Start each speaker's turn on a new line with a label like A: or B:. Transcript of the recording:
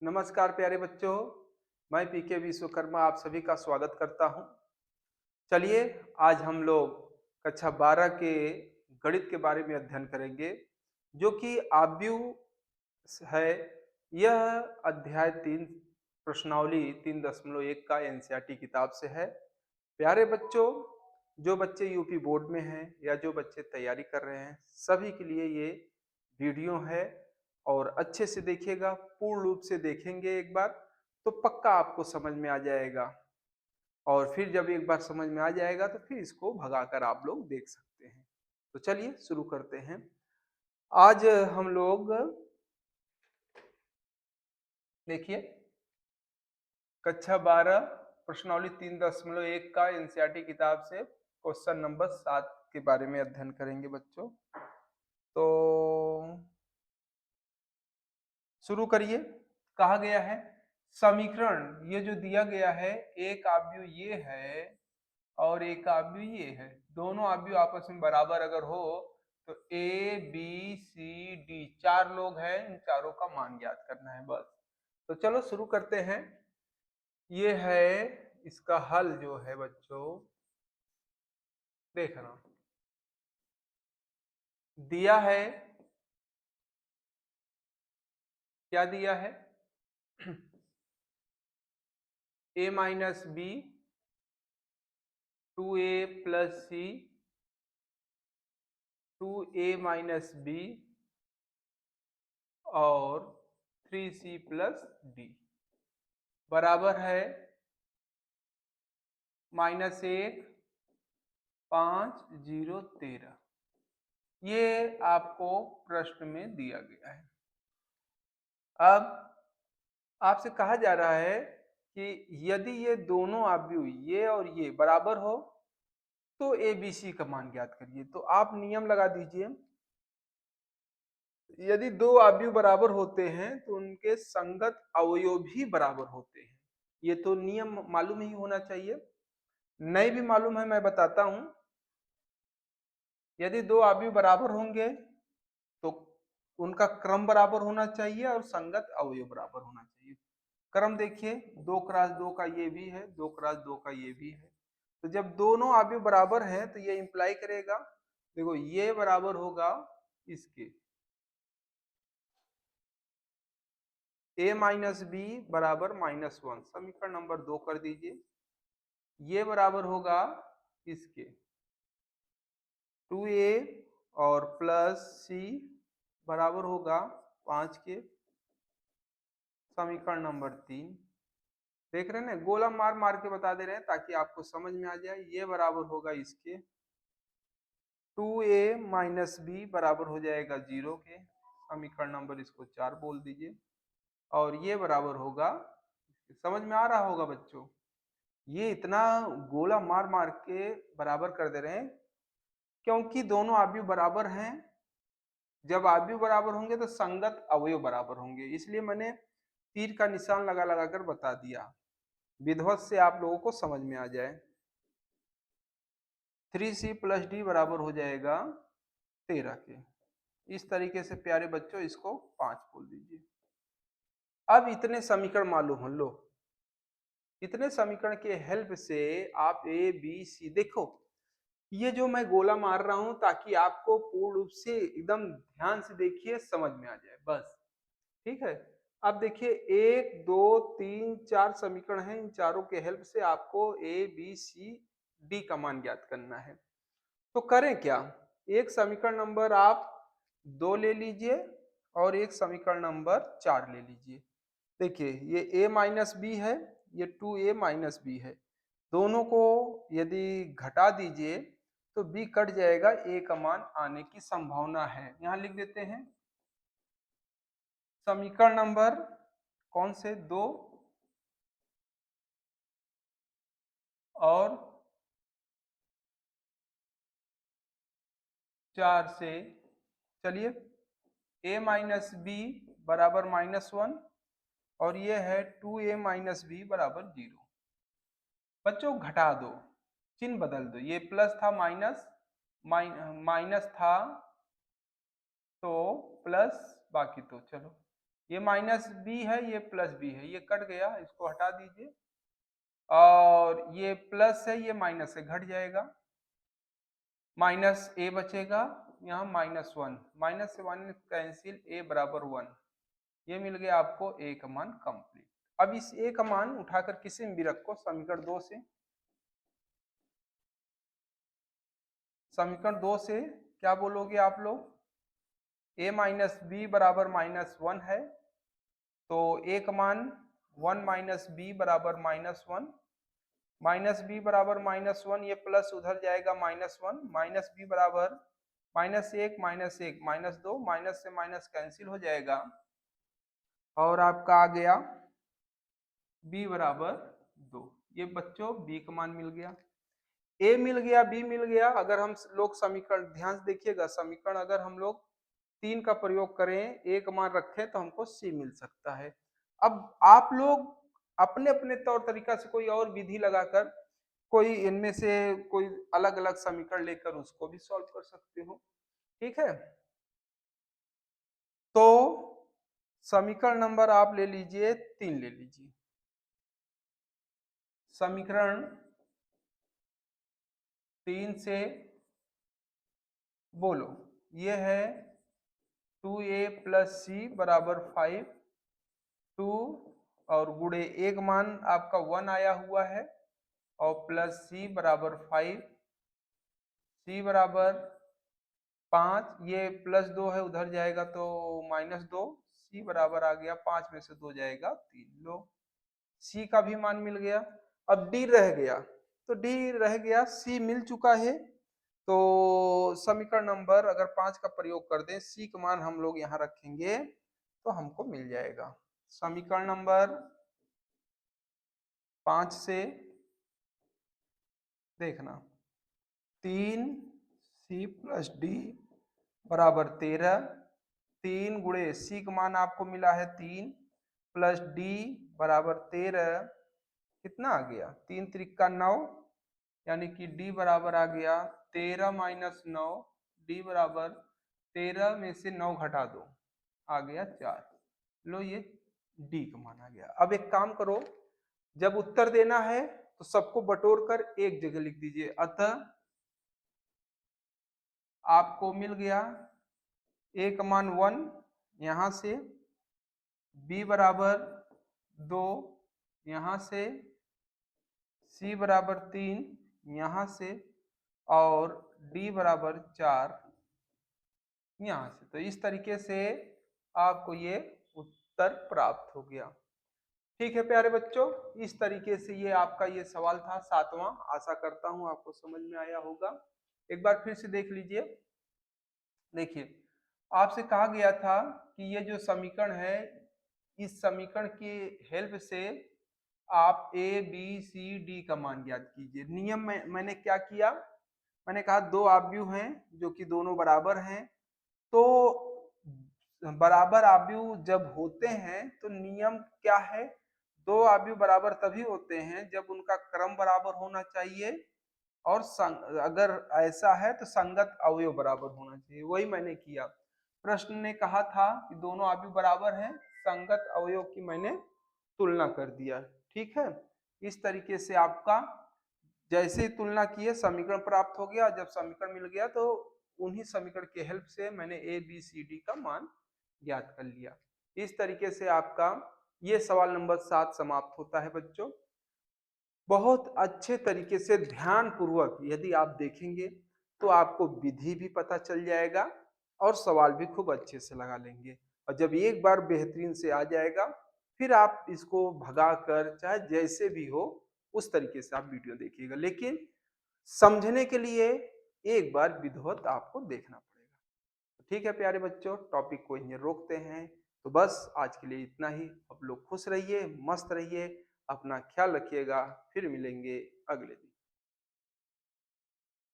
A: नमस्कार प्यारे बच्चों, मैं पीके विश्वकर्मा आप सभी का स्वागत करता हूं। चलिए आज हम लोग कक्षा 12 के गणित के बारे में अध्ययन करेंगे, जो कि आव्यूह है। यह अध्याय 3 प्रश्नावली 3.1 का एनसीईआरटी किताब से है। प्यारे बच्चों, जो बच्चे यूपी बोर्ड में हैं या जो बच्चे तैयारी कर रहे हैं, सभी के लिए ये वीडियो है और अच्छे से देखिएगा, पूर्ण रूप से देखेंगे एक बार तो पक्का आपको समझ में आ जाएगा। और फिर जब एक बार समझ में आ जाएगा तो फिर इसको भगाकर आप लोग देख सकते हैं। तो चलिए शुरू करते हैं। आज हम लोग देखिए कक्षा 12 प्रश्नावली 3.1 का एनसीईआरटी किताब से क्वेश्चन नंबर 7 के बारे में अध्ययन करेंगे बच्चों। तो शुरू करिए। कहा गया है समीकरण, ये जो दिया गया है, एक आव्यूह ये है और एक आव्यूह ये है। दोनों आव्यूह आपस में बराबर अगर हो तो ए बी सी डी, 4 लोग हैं, इन चारों का मान ज्ञात करना है बस। तो चलो शुरू करते हैं। ये है इसका हल जो है बच्चों, देखना दिया है। क्या दिया है? a minus b, 2a plus c, 2a minus b और 3c प्लस डी बराबर है -1 5 0 13। ये आपको प्रश्न में दिया गया है। अब आपसे कहा जा रहा है कि यदि ये दोनों आव्यूह ये और ये बराबर हो तो ए बी सी का मान ज्ञात करिए। तो आप नियम लगा दीजिए, यदि दो आव्यूह बराबर होते हैं तो उनके संगत अवयव भी बराबर होते हैं। ये तो नियम मालूम ही होना चाहिए। नहीं भी मालूम है मैं बताता हूं। यदि दो आव्यूह बराबर होंगे तो उनका क्रम बराबर होना चाहिए और संगत अवयव बराबर होना चाहिए। क्रम देखिए, 2x2 का ये भी है, 2x2 का ये भी है। तो जब दोनों आव्यूह बराबर हैं तो ये इंप्लाई करेगा, देखो ये बराबर होगा इसके, a माइनस बी बराबर -1, समीकरण नंबर 2 कर दीजिए। ये बराबर होगा इसके 2a और प्लस सी बराबर होगा 5 के, समीकरण नंबर 3। देख रहे हैं ना, गोला मार मार के बता दे रहे हैं ताकि आपको समझ में आ जाए। ये बराबर होगा इसके 2a माइनस बी बराबर हो जाएगा 0 के, समीकरण नंबर इसको 4 बोल दीजिए। और ये बराबर होगा, समझ में आ रहा होगा बच्चों, ये इतना गोला मार मार के बराबर कर दे रहे हैं क्योंकि दोनों आव्यूह बराबर हैं। जब आव्यूह बराबर होंगे तो संगत अवयव बराबर होंगे, इसलिए मैंने तीर का निशान लगा लगा कर बता दिया, विधिवत से आप लोगों को समझ में आ जाए। 3c प्लस डी बराबर हो जाएगा 13 के। इस तरीके से प्यारे बच्चों इसको 5 बोल दीजिए। अब इतने समीकरण मालूम हो लो, इतने समीकरण के हेल्प से आप ए बी सी देखो। ये जो मैं गोला मार रहा हूं ताकि आपको पूर्ण रूप से एकदम ध्यान से देखिए, समझ में आ जाए बस। ठीक है, अब देखिए 1 2 3 4 समीकरण हैं, इन चारों के हेल्प से आपको ए बी सी डी का मान ज्ञात करना है। तो करें क्या, एक समीकरण नंबर आप 2 ले लीजिए और एक समीकरण नंबर 4 ले लीजिए। देखिए ये a माइनस बी है, ये 2a माइनस बी है, दोनों को यदि घटा दीजिए तो b कट जाएगा, a का मान आने की संभावना है। यहां लिख देते हैं समीकरण नंबर कौन से 2 और 4 से। चलिए a माइनस बी बराबर -1 और ये है 2a माइनस बी बराबर 0। बच्चों घटा दो, चिन्ह बदल दो, ये प्लस था माइनस, माइनस था तो प्लस, बाकी तो चलो ये माइनस बी है, ये प्लस बी है, ये कट गया, इसको हटा दीजिए। और ये प्लस है, ये माइनस है, घट जाएगा, माइनस ए बचेगा, यहाँ -1, माइनस से माइनस कैंसिल, ए बराबर 1। ये मिल गया आपको ए का मान कंप्लीट। अब इस ए का मान उठाकर किसी में भी रखो समीकरण 2 से। समीकरण 2 से क्या बोलोगे आप लोग? a माइनस बी बराबर -1 है, तो a का मान 1 माइनस बी बराबर -1, माइनस बी बराबर -1, ये प्लस उधर जाएगा -1, माइनस बी बराबर -1 -1 -2, माइनस से माइनस कैंसिल हो जाएगा और आपका आ गया b बराबर 2। ये बच्चों b का मान मिल गया, a मिल गया, b मिल गया। अगर हम लोग समीकरण ध्यान से देखिएगा, समीकरण अगर हम लोग 3 का प्रयोग करें, a का मान रखें तो हमको c मिल सकता है। अब आप लोग अपने अपने तौर तरीका से कोई और विधि लगाकर कोई इनमें से कोई अलग अलग समीकरण लेकर उसको भी सॉल्व कर सकते हो, ठीक है। तो समीकरण नंबर आप ले लीजिए 3 ले लीजिए। समीकरण 3 से बोलो, ये है 2a प्लस सी बराबर 5, 2 और गुणे एक मान आपका 1 आया हुआ है और प्लस सी बराबर 5, सी बराबर 5, ये प्लस 2 है, उधर जाएगा तो -2, सी बराबर आ गया 5 में से 2 जाएगा 3। लो सी का भी मान मिल गया। अब डी रह गया, तो डी रह गया, सी मिल चुका है। तो समीकरण नंबर अगर 5 का प्रयोग कर दें, सी का मान हम लोग यहाँ रखेंगे तो हमको मिल जाएगा। समीकरण नंबर 5 से देखना, 3 सी प्लस डी बराबर 13, 3 गुणे सी का मान आपको मिला है 3 प्लस डी बराबर 13, कितना आ गया 3 त्रिका 9, यानी कि डी बराबर आ गया 13 माइनस 9, डी बराबर 13 में से 9 घटा दो, आ गया 4। लो ये डी का मान आ गया। अब एक काम करो, जब उत्तर देना है तो सबको बटोर कर एक जगह लिख दीजिए। अतः आपको मिल गया ए का मान 1 यहां से, बी बराबर 2 यहां से, सी बराबर 3 यहां से और डी बराबर 4 यहां से। तो इस तरीके से आपको ये उत्तर प्राप्त हो गया। ठीक है प्यारे बच्चों, इस तरीके से ये आपका ये सवाल था 7वां। आशा करता हूं आपको समझ में आया होगा। एक बार फिर से देख लीजिए। देखिए, आपसे कहा गया था कि ये जो समीकरण है, इस समीकरण की हेल्प से आप ए बी सी डी का मान ज्ञात कीजिए। नियम में मैंने क्या किया, मैंने कहा दो आव्यूह हैं जो कि दोनों बराबर हैं, तो बराबर आव्यूह जब होते हैं तो नियम क्या है, दो आव्यूह बराबर तभी होते हैं जब उनका क्रम बराबर होना चाहिए और अगर ऐसा है तो संगत अवयव बराबर होना चाहिए। वही मैंने किया। प्रश्न ने कहा था कि दोनों आव्यूह बराबर हैं, संगत अवयव की मैंने तुलना कर दिया। ठीक है, इस तरीके से आपका जैसे ही तुलना किए समीकरण प्राप्त हो गया। जब समीकरण मिल गया तो उन्हीं समीकरण के हेल्प से मैंने ए बी सी डी का मान ज्ञात कर लिया। इस तरीके से आपका ये सवाल नंबर 7 समाप्त होता है बच्चों। बहुत अच्छे तरीके से ध्यान पूर्वक यदि आप देखेंगे तो आपको विधि भी पता चल जाएगा और सवाल भी खूब अच्छे से लगा लेंगे। और जब एक बार बेहतरीन से आ जाएगा, फिर आप इसको भगा कर चाहे जैसे भी हो उस तरीके से आप वीडियो देखिएगा, लेकिन समझने के लिए एक बार विधिवत आपको देखना पड़ेगा। ठीक है प्यारे बच्चों, टॉपिक को यहीं रोकते हैं। तो बस आज के लिए इतना ही। आप लोग खुश रहिए, मस्त रहिए, अपना ख्याल रखिएगा। फिर मिलेंगे अगले दिन।